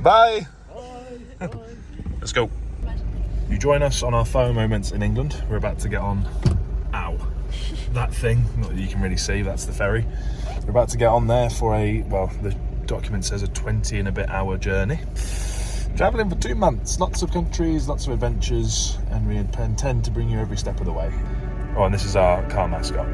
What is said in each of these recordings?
Bye. Let's go. You join us on our FOMO moments in England. We're about to get on, that thing, not that you can really see, that's the ferry. We're about to get on there for the document says a 20 and a bit hour journey. Travelling for 2 months, lots of countries, lots of adventures, and we intend to bring you every step of the way. Oh, and this is our car mascot.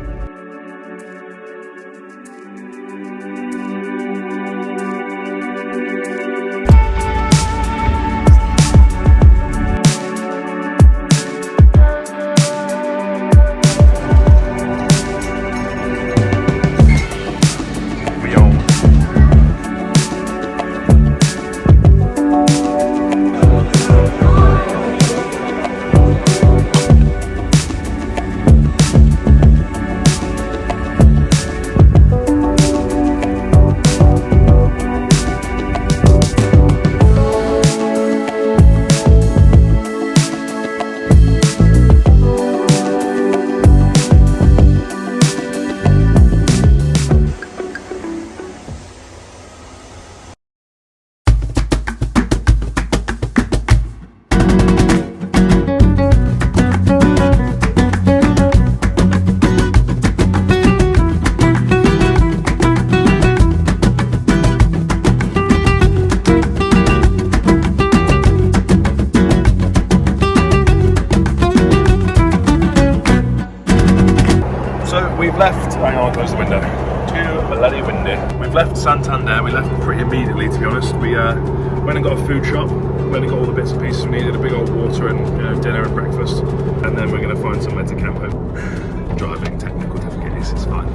We've left, hang on, I'll close the window. Too bloody windy. We've left Santander, we left pretty immediately to be honest. We went and got a food shop, went and got all the bits and pieces we needed, a big old water and dinner and breakfast. And then we're going to find somewhere to camp home. Driving technical difficulties, it's fine.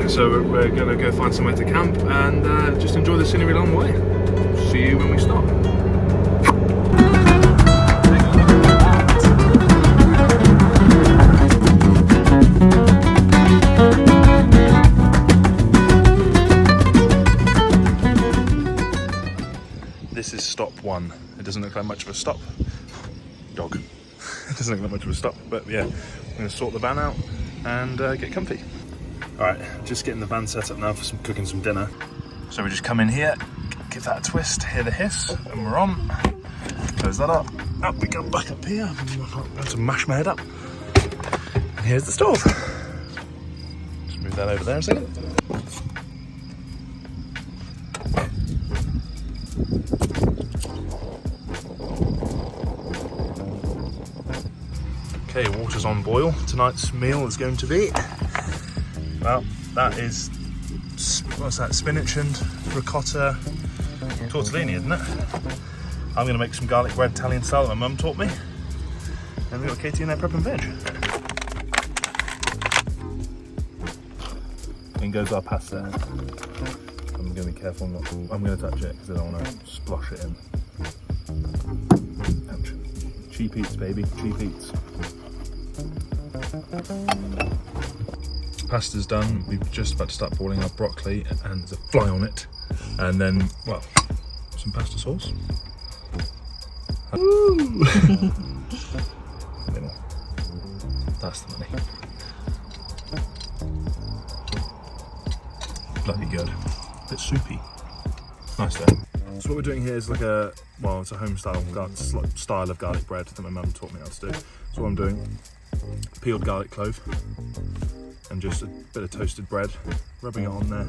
So we're going to go find somewhere to camp and just enjoy the scenery along the way. See you when we stop. This is stop one. It doesn't look like much of a stop. Dog. It doesn't look like much of a stop, but yeah, I'm going to sort the van out and get comfy. All right, just getting the van set up now for cooking some dinner. So we just come in here, give that a twist, hear the hiss, and we're on. Close that up. Up we go back up here. I'm about to mash my head up. And here's the stove. Just move that over there a second. Okay, water's on boil. Tonight's meal is going to be, well, that is, what's that, spinach and ricotta tortellini, isn't it? I'm going to make some garlic bread Italian style that my mum taught me. And we've got Katie in there prepping veg. In goes our pasta. I'm going to be careful not to, I'm going to touch it because I don't want to splosh it in. Ouch. Cheap eats, baby, cheap eats. Pasta's done. We're just about to start boiling our broccoli and there's a fly on it. And then, well, some pasta sauce. Woo! That's the money. Bloody good. A bit soupy. Nice though. So what we're doing here is like a, well, it's a home style of garlic bread that my mum taught me how to do. So what I'm doing, peeled garlic clove and just a bit of toasted bread, rubbing it on there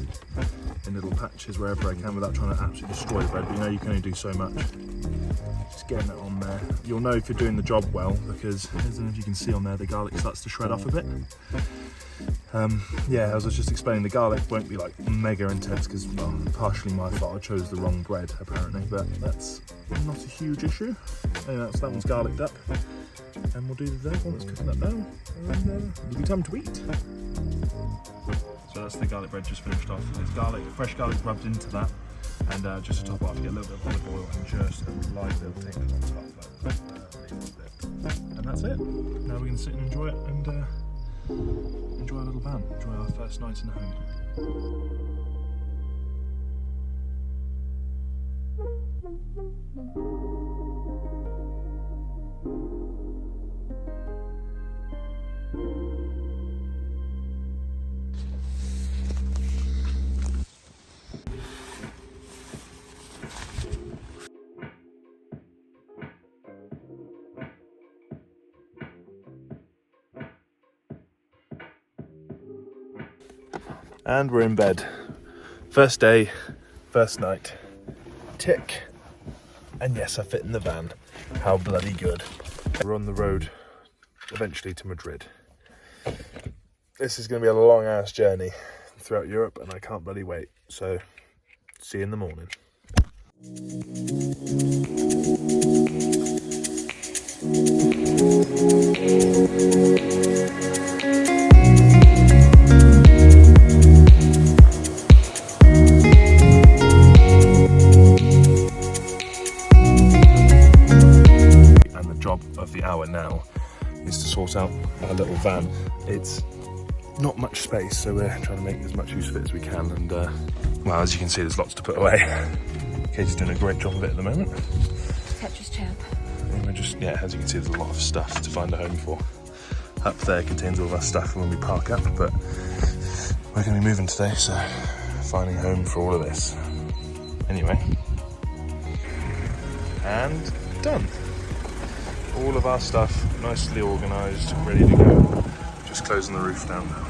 in little patches wherever I can without trying to absolutely destroy the bread, but you know you can only do so much. Just getting it on there. You'll know if you're doing the job well because, I don't know if you can see on there, the garlic starts to shred off a bit. Yeah, as I was just explaining, the garlic won't be like mega intense because, well, partially my fault, I chose the wrong bread apparently, but that's not a huge issue. Anyway, that one's garliced up. And we'll do the third one that's cooking up now, and it'll be time to eat. So that's the garlic bread just finished off. There's garlic, fresh garlic rubbed into that, and just to top it off, get a little bit of olive oil and just a light little tinkle on top. And that's it. Now we're going to sit and enjoy it and enjoy our little van, enjoy our first night in the home. And we're in bed. First day, first night. Tick. And yes, I fit in the van. How bloody good. We're on the road eventually to Madrid. This is going to be a long ass journey throughout Europe and I can't bloody wait. So, see you in the morning. And the job of the hour now is to sort out our little van. It's not much space, so we're trying to make as much use of it as we can. And well, as you can see, there's lots to put away. Katie's doing a great job of it at the moment. Tetris champ. And we're just, yeah, as you can see, there's a lot of stuff to find a home for. Up there contains all of our stuff when we park up, but we're going to be moving today, so finding a home for all of this. Anyway, and done. All of our stuff nicely organised, ready to go. Just closing the roof down now.